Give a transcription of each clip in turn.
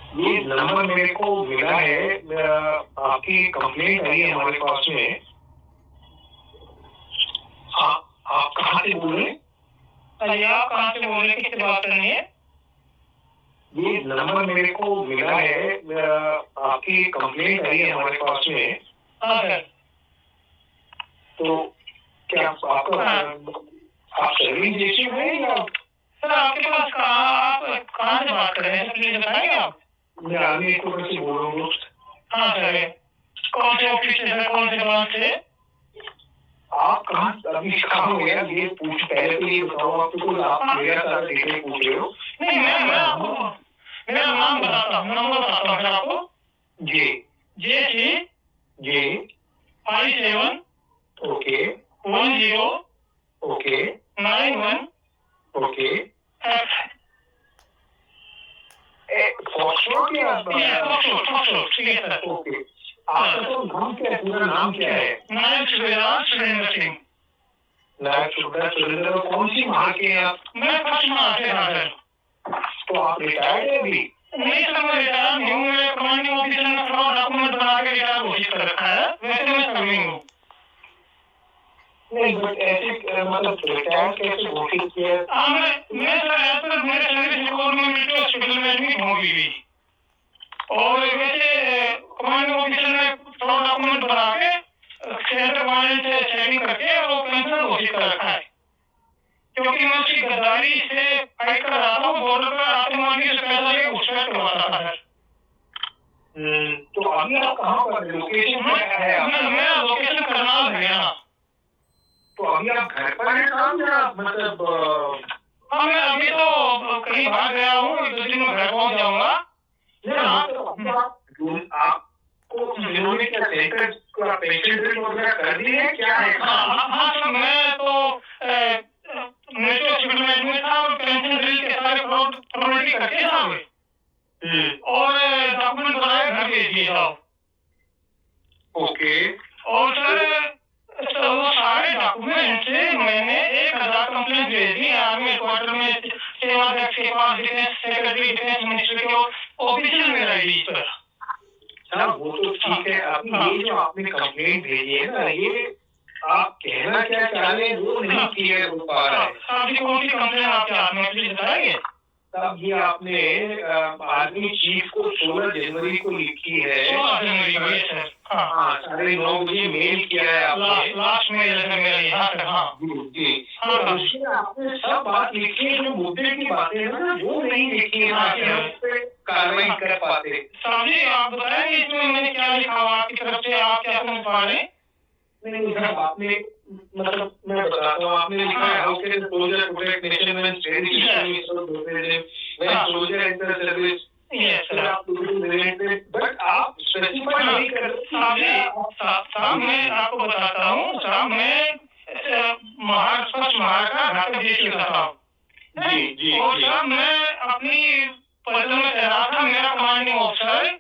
ये नंबर मेरे को मिला है, आपकी कंप्लेंट आई है हमारे पास में। आप कहाँ से बोल रहे हैं? अरे आप कहाँ से बोल रहे हैं, किससे बात करनी है? ये नंबर मेरे को मिला है, आपकी कंप्लेंट आई है हमारे पास में। हाँ सर। तो क्या आपका आप सर्विस एजेंसी है या? सर आपके पास आप कहाँ से बात कर रहे हैं, प्लीज बताएंगे आप? मैं आगे एक से बोल रहा हूँ दोस्त। हाँ सर, कौन से ऑफिस से सर, कौन से ब्रांच से? आप कहाँ अभी कहाँ हो गया ये पूछ, पहले तो ये बताओ आप, तो आप मेरा सारा डिटेल पूछ रहे हो। नहीं मैं आपको मेरा नाम बताता हूँ, नंबर बताता हूँ आपको। जी J3 जी 57 okay 10 okay 91 okay F। Foxtrot या फॉक्सट्रॉट, ठीक है सर। ओके, आपका तो नाम क्या है, पूरा नाम क्या है? नायब सूबेदार सुरेंद्र सिंह। नायब सूबेदार सुरेंद्र, और कौन सी माह के हैं आप? मैं फर्स्ट माह से था सर। तो आप रिटायर्ड है अभी? नहीं सर, मैं रिटायर नहीं हूँ, मैं कमांडिंग ऑफिसर ने फ्रॉड डॉक्यूमेंट बना के रिटायर घोषित कर रखा है, वैसे मैं सर्विंग हूँ। नहीं बट ऐसे मतलब रिटायर कैसे घोषित किया? मैं सर एज पर मेरे सर्विस रिकॉर्ड में मिलिट्री हॉस्पिटल में एडमिट हूँ अभी भी, और वैसे कमांडिंग ऑफिसर ने फ्रॉड डॉक्यूमेंट बना के सेंटर कमांडेंट से सेटिंग करके और पेंशन घोषित कर रखा है, क्योंकि मैं उसकी गद्दारी से फाइट कर रहा था, बॉर्डर पर आतंकवादी से पैसा लेके घुसपैठ करवाता था सर। तो अभी आप कहाँ पर, लोकेशन क्या है आपका? मेरा लोकेशन करनाल हरियाणा। तो अभी आप घर पर हैं काम या मतलब? हाँ मैं अभी तो कहीं बाहर गया हूँ, 2 दिन में घर पहुँच जाऊंगा। आपको जिन्होंने क्या सेंटर का पेशेंट ड्रिल वगैरह कर दी है क्या है? हाँ सर, मैं तो मिलिट्री हॉस्पिटल में एडमिट था और पेंशन ड्रिल के सारे फॉर्मेलिटी करके साहब और डॉक्यूमेंट बनाए घर भेज दिए साहब। ओके। और सर वो सारे डॉक्यूमेंट से मैंने 1000 कंप्लेंट भेज दी आर्मी हेडक्वार्टर में, सेवाध्यक्ष के पास, डिफेंस सेक्रेटरी, डिफेंस मिनिस्ट्री के ऑफिशियल मेल आईडी पर। हाँ वो तो ठीक है, अभी ये जो आपने कंप्लेंट भेजी है ना, ये आप कहना क्या चाह रहे हैं वो नहीं क्लियर हो पा रहा है। साहब जी कौन सी कंप्लेंट आपके हाथ में, प्लीज बताएंगे? तब ये आपने आर्मी चीफ को 16 जनवरी को लिखी है। 16 जनवरी को, सर। हाँ 9:30 बजे मेल किया है आपने। लास्ट मेल है मेरा ये। हाँ सर। हाँ जी। तो उसमें आपने सब बात लिखी है, जो मुद्दे की बातें हैं ना वो नहीं लिखी है, ताकि हम उस पर कार्रवाई कर पाते। साहब जी आप बताएंगे इसमें मैंने क्या लिखा हुआ आपकी तरफ से, आप क्या समझ पा रहे हैं? नहीं साहब, आपने मतलब मैं बताता हूँ, आपने लिखा है how can soldier protect nation when soldier enter service. But आप स्पेसिफाई नहीं कर रहे। साहब मैं आपको बताता हूँ साहब, मैं फर्स्ट महार का घाटक देश का साहब। जी और साहब मैं अपनी पदल में तैनात था, मेरा कमांडिंग ऑफिसर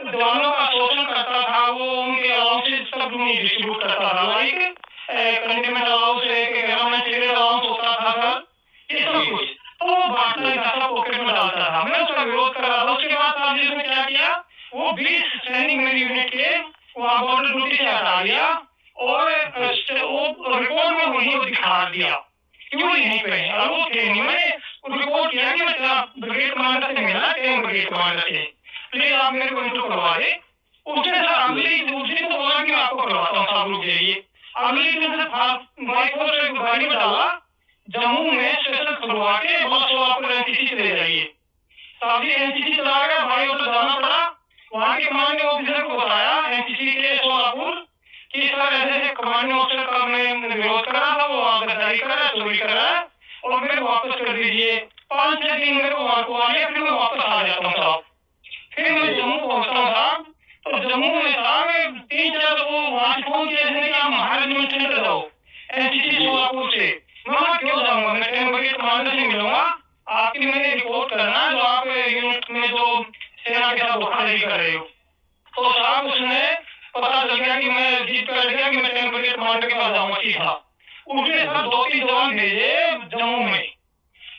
जवानों का शोषण करता था, वो उनके अलाउंसेस सब डिस्ट्रीब्यूट करता था, like containment allowance, government serial allowance होता था सर, ये सब कुछ तो वो बांटना था, सब पॉकेट में डालता था। मैं उसका विरोध कर रहा था। उसके बाद साहब जी ने क्या किया, वो 20 सैनिक मेरी यूनिट के वहाँ बॉर्डर ड्यूटी से हटा दिया और वो रिपोर्ट में वही दिखा दिया कि वो यहीं पे है, और वो थे नहीं। मैंने रिपोर्ट किया कि मैं ब्रिगेड कमांडर से मिला, ब्रिगेड कमांडर से, प्लीज आप मेरे को इंटरव्यू करवा दे। उसने सर अगली दूसरी तो बोला कि मैं आपको करवाता हूँ साहब, रुक जाइए। अगली दिन से बाइक गाड़ी में डाला, जम्मू में स्टेशन खुलवा के बस आपको एनसीसी चले जाइए। साहब जी एनसीसी चला गया, भाई उधर जाना पड़ा। वहाँ के कमांडिंग ऑफिसर को बताया एनसीसी के सोलापुर कि सर ऐसे कमांडिंग ऑफिसर का मैं विरोध कर रहा था, वो गद्दारी कर रहा है, चोरी कर रहा है, और मेरे को वापस कर दीजिए। 5-6 दिन मेरे को वहाँ को आ गया, फिर मैं वापस आ जाता हूँ साहब। फिर मैं जम्मू पहुँचता हूँ साहब, तो जम्मू में साहब 3-4 वो वहाँ से फोन किया कि आप महाराज में सेंटर जाओ एनसीसी सोलापुर से। मैं क्यों जाऊंगा, मैं 10 बजे कमांडर से मिलूंगा, आपकी मैंने रिपोर्ट करना जो आप यूनिट में जो सेना के साथ धोखाधड़ी कर रहे हो। तो साहब उसने पता चल गया कि मैं जीत कर गया कि मैं 10 बजे कमांडर के पास जाऊंगा सीधा। उसने सर 2-3 जवान भेजे जम्मू में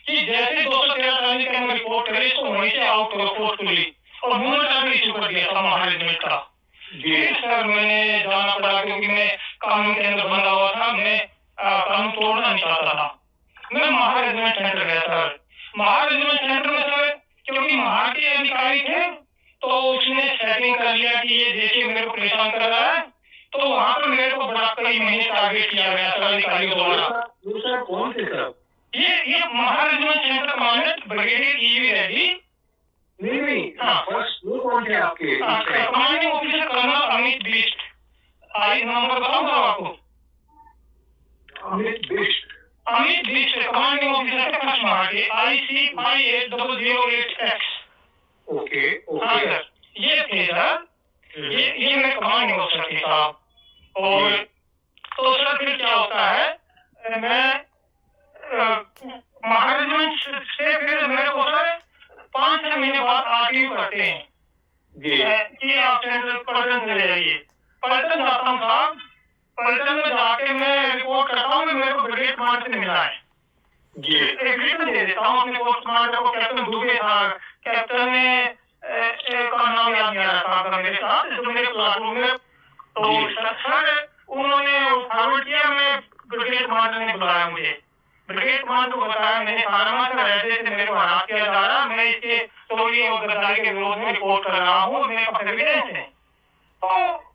कि जैसे 213 महाराज के अंदर रिपोर्ट करे इसको वहीं से आउट करो फोर्सफुली, और मूवमेंट आगे इशू कर दिया था महारेजिमेंट का। फिर सर मैंने जाना पड़ा क्योंकि मैं कानून के अंदर बंधा हुआ था, मैं कानून तोड़ना नहीं चाहता था। मैं महारेजिमेंट सेंटर गया सर। महारेजिमेंट सेंटर में सर क्योंकि महार के अधिकारी थे तो उसने सेटिंग कर लिया कि ये देखिए मेरे को परेशान कर रहा है, तो वहां पर मेरे को बड़ा कई महीने टारगेट किया गया सर अधिकारियों द्वारा। कौन थे सर? ये Mahar regiment centre commandant brigadier EV Reddy. नहीं हाँ फर्स्ट वो कौन थे आपके? Commanding officer colonel Amit Bisht. आई नंबर बताऊं सर आपको? अमित बिष्ट कमांडिंग ऑफिसर थे फर्स्ट महार के, IC580008X। ओके हाँ सर ये थे सर, ये मैं कमांडिंग ऑफिसर थे साहब। और तो सर फिर क्या होता है, मैं महारेजिमेंट से फिर मेरे को सर 5-6 महीने बाद आरटीयू करते हैं कि आप सेंट्रल पलटन चले जाइए। पलटन जाता हूँ साहब, पलटन में जाके मैं रिपोर्ट करता हूँ कि मेरे को ब्रिगेड कमांडर से मिला है। एक रिटर्न दे देता हूँ अपने पोस्ट कमांडर को, कैप्टन दुबे था, कैप्टन ने का नाम याद नहीं आ रहा था मेरे साथ जो मेरे प्लाटून में। तो सर उन्होंने फॉरवर्ड किया, मैं ब्रिगेड कमांडर ने बुलाया मुझे, ब्रिगेड कमांडर को बताया मैंने खाना सर ऐसे मेरे को हरास किया जा रहा, मैं इसके चोरी और गद्दारी के विरोध में रिपोर्ट कर रहा हूँ, मेरे पास एविडेंस है। तो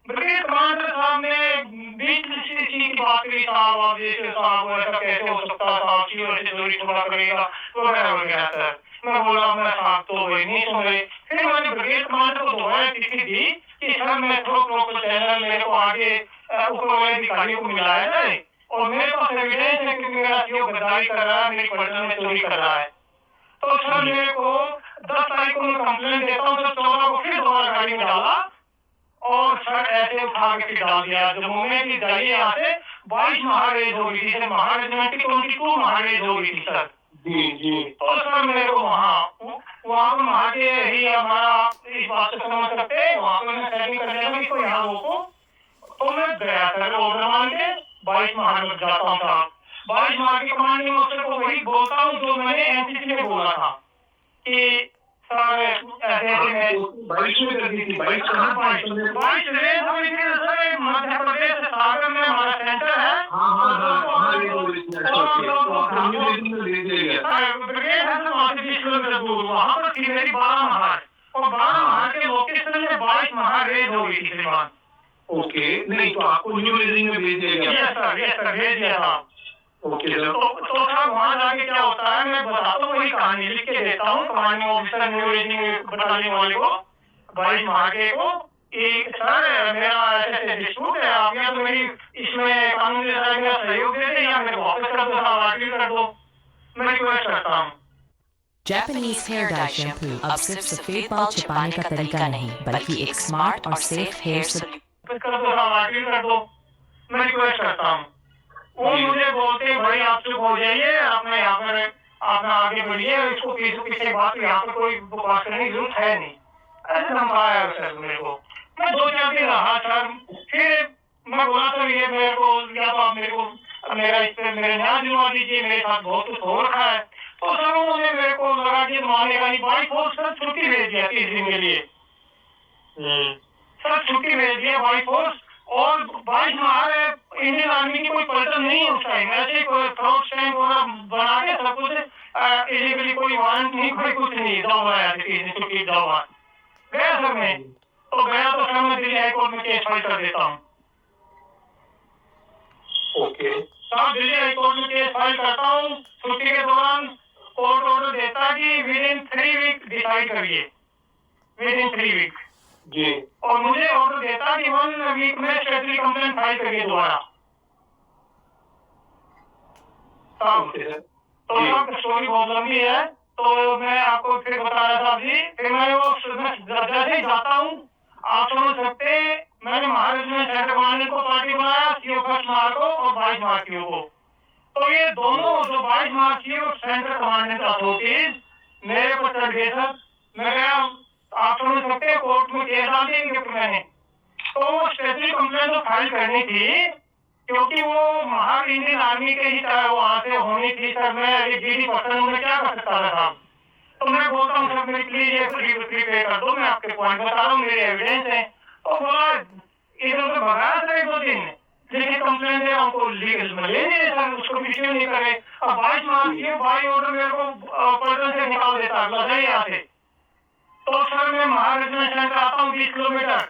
ब्रिगेड कमांडर साहब ने बीच की बात करी, साहब आप जैसे साहब ऐसा कैसे हो सकता, साहब क्यों ऐसे चोरी छुपा करेगा वगैरह वगैरह सर। मैं बोला मैं साहब तो वही नहीं सुन रहे। फिर मैंने ब्रिगेड कमांडर को दोबारा चिट्ठी दी कि सर मैं प्रोपर चैनल मेरे को आगे ऊपर वाले अधिकारियों को मिलाया जाए और मेरे पास एविडेंस है क्योंकि मेरा सीओ गद्दारी कर रहा है, मेरी पलटन में चोरी कर रहा है। तो सर मेरे को 10 तारीख को मैं कंप्लेंट देता हूँ, सर 14 को फिर दोबारा गाड़ी में डाला और सर ऐसे उठा के फिर डाल दिया जम्मू में कि जाइए यहाँ से। 22 महारेज हो गई थी सर, महारेजिमेंट की 22 महारेज हो गई थी सर। जी तो सर मेरे को वहाँ पर वहाँ के ही हमारा इस बात से समझ सकते हैं, वहाँ पर मैंने सेटिंग कर दिया कि कोई यहाँ रोको। तो मैं गया सर ऑर्डर मान के 22 महार में जाता हूँ साहब। 22 महार की कमांडिंग ऑफिसर को वही बोलता हूँ जो मैंने एनसीसी में बोला था कि सर ऐसे में 22 में कर दी थी। 22 रेस हुई थी सर, मध्य प्रदेश सागर में हमारा सेंटर है। ब्रिगेड है वहाँ से 20 किलोमीटर दूर, वहाँ पर थी मेरी 12 महार और 12 महार के लोकेशन में 22 महार रेस हो गई थी श्रीमान। ओके नहीं तो आपको न्यू रेजिंग में भेज दिया गया? यस सर भेज दिया था। Okay sir. तो सर वहाँ जाके क्या होता है, मैं बताता हूँ वही कहानी लिख के देता हूँ commanding officer new raising battalion वाले को 22 महार को कि सर मेरा ऐसे डिस्प्यूट है, आप या तो मेरी इसमें कानूनी मेरा सहयोग दे दें या मेरे वापस कर दो, आर्टिकल कर दो, मैं रिक्वेस्ट करता हूँ। जापानीज हेयर डाई शैम्पू अब सिर्फ सफेद बाल छिपाने का तरीका नहीं बल्कि एक स्मार्ट और सेफ हेयर कर दो, आर्टिकल कर दो, मैं रिक्वेस्ट करता हूँ। वो मुझे बोलते भाई आप चुप हो जाइए, आपने यहाँ पर आपने आगे बढ़िए, इसको पीछे बात यहाँ पर कोई बकवास करने की जरूरत है नहीं, ऐसे धमकाया सर मेरे को। मैं 2-4 दिन रहा सर, फिर मैं बोला सर ये मेरे को या तो आप मेरे को मेरा इस पर मेरे न्याय दिलवा दीजिए, मेरे साथ बहुत कुछ हो रखा है। तो सर उन्होंने मेरे को लगा कि मानेगा नहीं, बाई फोर्स सर छुट्टी भेज दिया 30 दिन के लिए। सर छुट्टी भेज दिया बाई फोर्स और 22 महार इंडियन आर्मी की कोई पलटन नहीं है उस टाइम, ऐसे फ्रॉड स्टैम्प बना के सब कुछ इलीगली, कोई वारंट नहीं, कोई कुछ नहीं, दवा आया छुट्टी दवा गया सर मैं। तो गया तो सर मैं दिल्ली हाईकोर्ट में केस फाइल कर देता हूँ। ओके सर दिल्ली हाईकोर्ट में केस फाइल करता हूँ, छुट्टी के दौरान कोर्ट ऑर्डर देता है कि विदिन 3 वीक डिसाइड करिए, विदिन 3 वीक जी, और मुझे ऑर्डर देता है कि 1 वीक में स्पेशली कंप्लेंट फाइल करिए दोबारा। तो अब स्टोरी बहुत लंबी है तो मैं आपको फिर बता रहा था जी। फिर मैं वो जैसे ही जाता हूँ आप समझ सकते, मैंने महारेजिमेंट सेंटर कमांडेंट को पार्टी बनाया, सीओ फर्स्ट महार को और 22 महार को। तो ये दोनों जो 22 Mahar CO centre commandant authorities मेरे को चढ़ गए सर। मैं गया, आप समझ सकते कोर्ट में केस डाल देंगे मैंने। तो वो स्पेशल कंप्लेंट तो फाइल करनी थी क्योंकि वो महार इंडियन आर्मी के ही तरह वहां से होनी थी सर। मैं डीडी पर्सन में क्या कर सकता था साहब, तो मैं बोलता हूँ सर मेरी प्लीज ये प्रीपे कर दो, मैं आपके पॉइंट बता रहा हूँ, मेरे एविडेंस है। तो बोला इधर उधर भगाया सर 1-2 दिन, लेकिन कंप्लेंट है हमको लीगल में ले नहीं सर, उसको रिसीव नहीं करे। अब 22 मार्च ये बाई ऑर्डर मेरे को पलटन से निकाल देता अगला यहाँ से। तो सर मैं महाराष्ट्र सेंटर आता हूँ 20 किलोमीटर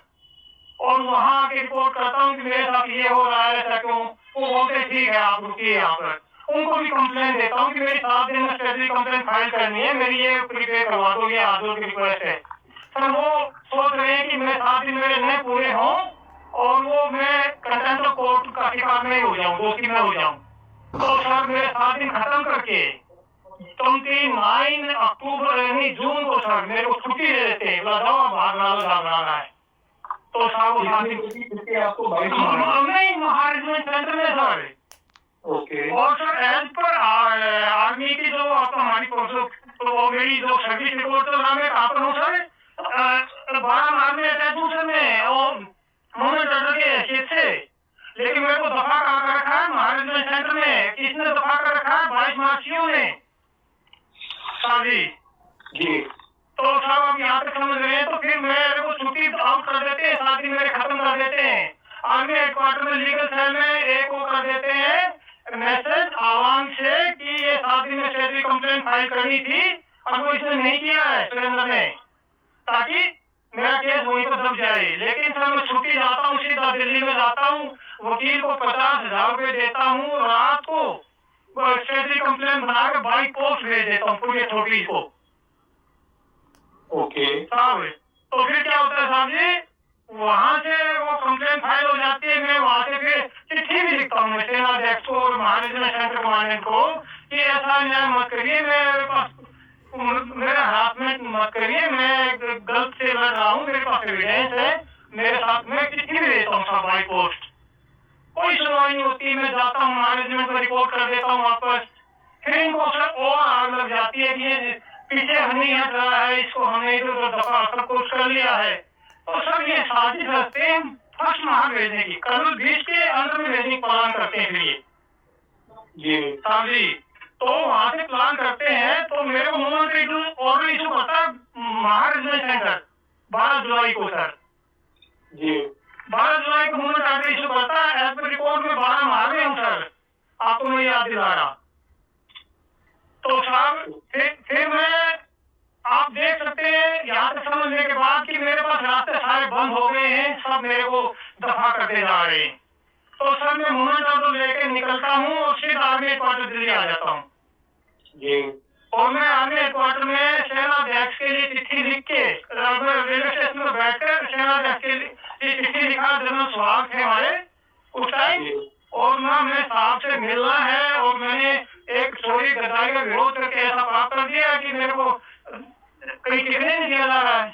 और वहां आके रिपोर्ट करता हूँ कि मेरे साथ ये हो रहा है, ऐसा क्यों? वो बोलते ठीक है आप रुकिए यहाँ पर। उनको भी कंप्लेंट देता हूँ कि मेरी 7 दिन में स्पेशली कंप्लेंट फाइल करनी है, मेरी ये प्रीपेड करवा दो, ये आजो की रिक्वेस्ट है। सर वो सोच रहे हैं कि मेरे 7 दिन मेरे नहीं पूरे हों और वो मैं कंटेंट ऑफ कोर्ट का शिकार नहीं हो जाऊँ, दोषी में हो जाऊँ। तो सर मेरे 7 दिन खत्म करके 29 अक्टूबर यानी जून को सर मेरे को छुट्टी दे देते हैं, भागना है। तो साहब आपको नहीं महाराष्ट्र सेंटर में सर। ओके। और सर एज पर आर्मी की जो आपको हमारी तो वो मेरी जो सर्विस रिपोर्ट तो मैं कहाँ पर हूँ सर, 12 मार्च में अटैक हूँ सर मैं और मोमेंट ऑर्डर के हैसियत से, लेकिन मेरे को दफा कहाँ कर रखा है महाराष्ट्र सेंटर में, किसने दफा कर रखा है 22 मार्चियों ने जी। तो साहब आप यहाँ तक समझ रहे हैं। तो फिर मेरे को छुट्टी आउट कर देते हैं, 7 दिन मेरे खत्म कर देते हैं। आर्मी हेडक्वार्टर में लीगल सेल में एक वो कर देते हैं मैसेज आवाम से कि ये 7 दिन में स्टेटरी कंप्लेंट फाइल करनी थी और वो इसने नहीं किया है सुरेंद्र ने, ताकि मेरा केस वहीं पर दब जाए। लेकिन सर मैं छुट्टी जाता हूँ, सीधा दिल्ली में जाता हूँ, वकील को 50,000 रुपए देता हूँ, रात को स्टेटरी कंप्लेंट बना के बाई पोस्ट भेज देता हूँ पूरे छोटी को। ओके साहब तो फिर क्या होता है साहब जी, वहां से वो कंप्लेंट फाइल हो जाती है, मैं वहां से फिर चिट्ठी भी लिखता हूँ सेनाध्यक्ष को और महाराष्ट्र सेंटर कमांडेंट को कि ऐसा अन्याय मत करिए, मेरे पास मेरा हरासमेंट मत करिए, मैं गलत से लड़ रहा हूँ, मेरे पास एविडेंस है, मेरे साथ में चिट्ठी भी देता हूँ साहब बाई पोस्ट। कोई सुनवाई नहीं होती, मैं जाता हूँ मैनेजमेंट को रिपोर्ट कर देता हूँ वापस। फिर इनको सर और आग लग जाती है कि पीछे हम नहीं हट रहा है, इसको हमने इधर उधर दफा सब कुछ कर लिया है। तो सब ये साजिश रखते हैं फर्स्ट वहां भेजने की, कर्नल 20 के अंदर में भेजने की प्लान करते हैं। फिर ये जी साहब जी तो वहां से प्लान करते हैं, तो मेरे को मूवमेंट ऑर्डर इशू करता है महाराष्ट्र सेंटर 12 जुलाई को सर। जी 12 जुलाई को मूवमेंट ऑर्डर इशू करता है, एज पर रिपोर्ट में 12 मार गए हूँ सर, आपको मैं याद दिला रहा। तो साहब फिर मैं आप देख सकते हैं यहाँ से समझने के बाद कि मेरे पास रास्ते सारे बंद हो गए हैं, सब मेरे को दफा करते जा रहे हैं। तो सर मैं मूवमेंट ऑर्डर लेके निकलता हूँ और सीधा आर्मी हेडक्वार्टर दिल्ली आ जाता हूँ जी। और मैं आर्मी हेडक्वार्टर में सेनाध्यक्ष के लिए चिट्ठी लिख के रेलवे स्टेशन पर बैठकर सेनाध्यक्ष के लिए चिट्ठी लिखा, जनरल सुहाग थे हमारे उस टाइम, और ना मैं साहब से मिलना है और मैंने एक चोरी गद्दारी का विरोध करके ऐसा पाप कर दिया कि मेरे को कहीं टिकने नहीं दिया जा रहा है।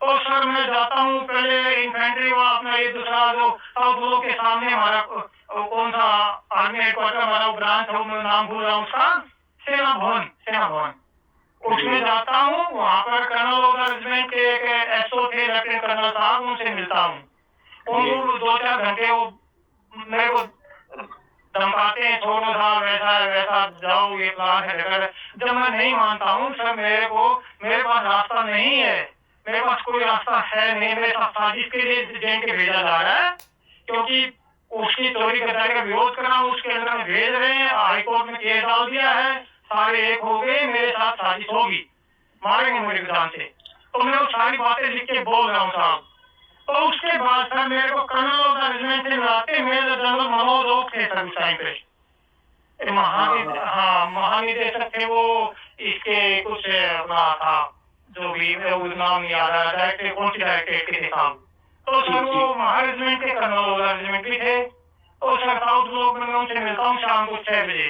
तो सर मैं जाता हूँ पहले इन्फेंट्री वहाँ अपना ये दूसरा जो साउथ ब्लॉक के सामने हमारा कौन सा आर्मी हेडक्वार्टर हमारा ब्रांच है, मैं नाम भूल रहा हूँ उसका, सेना भवन उसमें जाता हूँ। वहाँ पर कर्नल ऑफ द रेजिमेंट के एक एसओ थे लेफ्टिनेंट कर्नल साहब, उनसे मिलता हूँ। उनको 2-4 घंटे वो मेरे को धमकाते हैं, छोड़ो साहब वैसा है वैसा, जाओ ये प्लान है। जब मैं नहीं मानता हूँ सर, मेरे पास रास्ता नहीं है, मेरे पास कोई रास्ता है नहीं, मेरे साथ साजिश के लिए जेल के भेजा जा रहा है, क्योंकि उसकी चोरी गद्दारी का विरोध करना उसके अंदर में भेज रहे हैं। हाईकोर्ट में केस डाल दिया है, सारे एक हो गए, मेरे साथ साजिश होगी, मारेंगे मेरे जान से। तो मैं वो सारी बातें लिख के बोल रहा हूँ साहब। तो उसके बाद सर मेरे को कर्नल ऑफ द रेजिमेंट से मिलाते, मेरे जनरल मनोज ओक थे सर उस टाइम पे, महानिदेशक थे वो, इसके कुछ अपना था जो भी नाम याद आ रहा है, कौन सी डायरेक्टरेट के थे साहब। तो सर वो महारेजिमेंट के कर्नल ऑफ द रेजिमेंट भी थे। तो सर साउथ ब्लॉक में मैं उनसे मिलता हूँ शाम को 6 बजे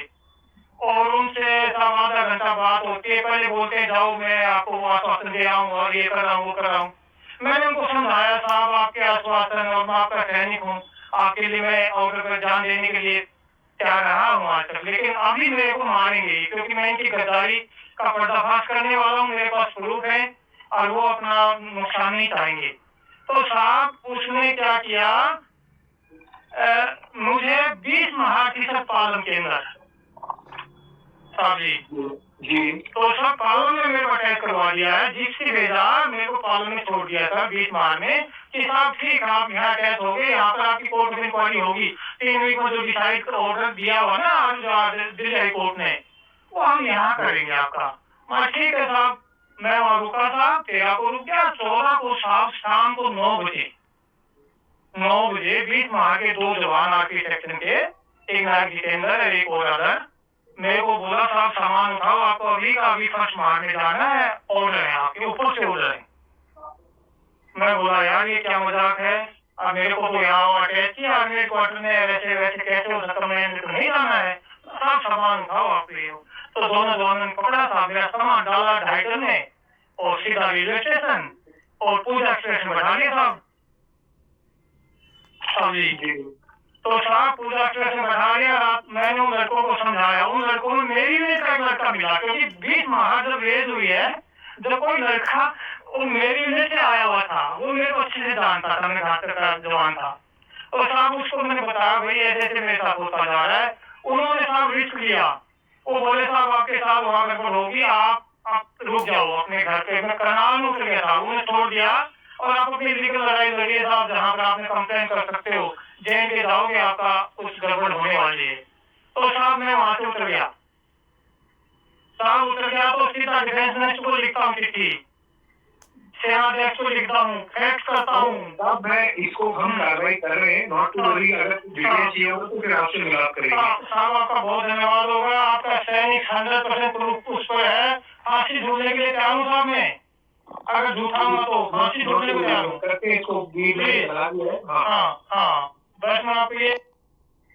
और उनसे आधा घंटा बात होती है। पहले बोलते हैं जाओ मैं आपको आश्वासन दे रहा हूँ और ये कर रहा हूँ वो कर रहा हूँ। मैंने उनको समझाया साहब आपके आश्वासन और मैं आपका सैनिक हूँ, आपके लिए मैं ऑर्डर पर जान देने के लिए तैयार रहा हूँ आज तक, लेकिन अभी मेरे को मारेंगे क्योंकि मैं इनकी गद्दारी का पर्दाफाश करने वाला हूँ, मेरे पास प्रूफ है और वो अपना नुकसान नहीं चाहेंगे। तो साहब उसने क्या किया, मुझे 20 महाफिसद पालन के अंदर साहब जी जी। तो सब पालों ने मेरे को अटैक करवा दिया है, जिसकी भेजा मेरे को पालों ने छोड़ दिया था 20 मार्च में कि साहब ठीक है आप यहाँ अटैच हो गए, यहाँ पर आपकी कोर्ट ऑफ इंक्वायरी होगी 3 वीक में जो डिसाइड कर ऑर्डर दिया हुआ ना दिल्ली हाई कोर्ट ने, वो हम यहाँ करेंगे आपका। मैं ठीक है साहब, मैं वहाँ रुका था, 13 को रुक गया, 14 को साहब शाम को 9 बजे 20 माह के 2 जवान आरपी सेक्शन के, एक नायक जितेंद्र और एक और अदर, मेरे को बोला साहब सामान उठाओ, आपको अभी का अभी फर्स्ट मारने जाना है, ऑर्डर है आपके ऊपर से ऑर्डर है। मैं बोला यार ये क्या मजाक है, अब मेरे को तो यहाँ अटैच किया आर्मी क्वार्टर में, वैसे वैसे कैसे हो सकता, मैंने तो नहीं जाना है, साहब सामान उठाओ आप ले। तो दोनों जवानों ने पकड़ा साहब, मेरा सामान डाला ढाइटर में और सीधा रेलवे स्टेशन और पूजा एक्सप्रेस में बैठा लिया साहब। तो साहब पूजा एक्सप्रेस में बैठा लिया। मैंने उन लड़कों को समझाया, उन लड़कों में मेरी भी का एक लड़का मिला, क्योंकि 20 माह जब रेज हुई है, जब कोई लड़का वो मेरी वजह से आया हुआ था, वो मेरे को अच्छे से जानता था, मेरे घाट का जवान था। तो साहब उसको मैंने बताया भाई ऐसे ऐसे मेरे साथ होता जा रहा है। उन्होंने साहब रिस्क लिया, वो बोले साहब आपके साथ वहां गड़बड़ होगी, आप रुक जाओ अपने घर पे। मैं करनाल में उतर गया था, उन्हें छोड़ दिया और आप अपनी लीगल लड़ाई लड़िए साहब, जहाँ पर आपने कंप्लेन कर सकते हो, जेल के जाओगे, आपका कुछ गड़बड़ होने वाली है। तो साहब मैं वहां से उतर गया, साहब उतर गया तो सीधा डिफेंस मिनिस्टर को लिखता हूँ चिट्ठी, सेनाध्यक्ष को लिखता हूँ, फैक्स करता हूँ। अब मैं इसको हम कार्रवाई कर रहे हैं, नॉट टू वरी, अगर डिटेल चाहिए होगा तो फिर आपसे मिलाप करेंगे। साहब आपका बहुत धन्यवाद होगा, आपका सैनिक 100% प्रूफ उस पर है, फांसी ढूंढने के लिए तैयार हूँ साहब मैं, अगर झूठा हुआ तो फांसी ढूंढने को तैयार हूँ। करके इसको हाँ हाँ, बस मैं आपको ये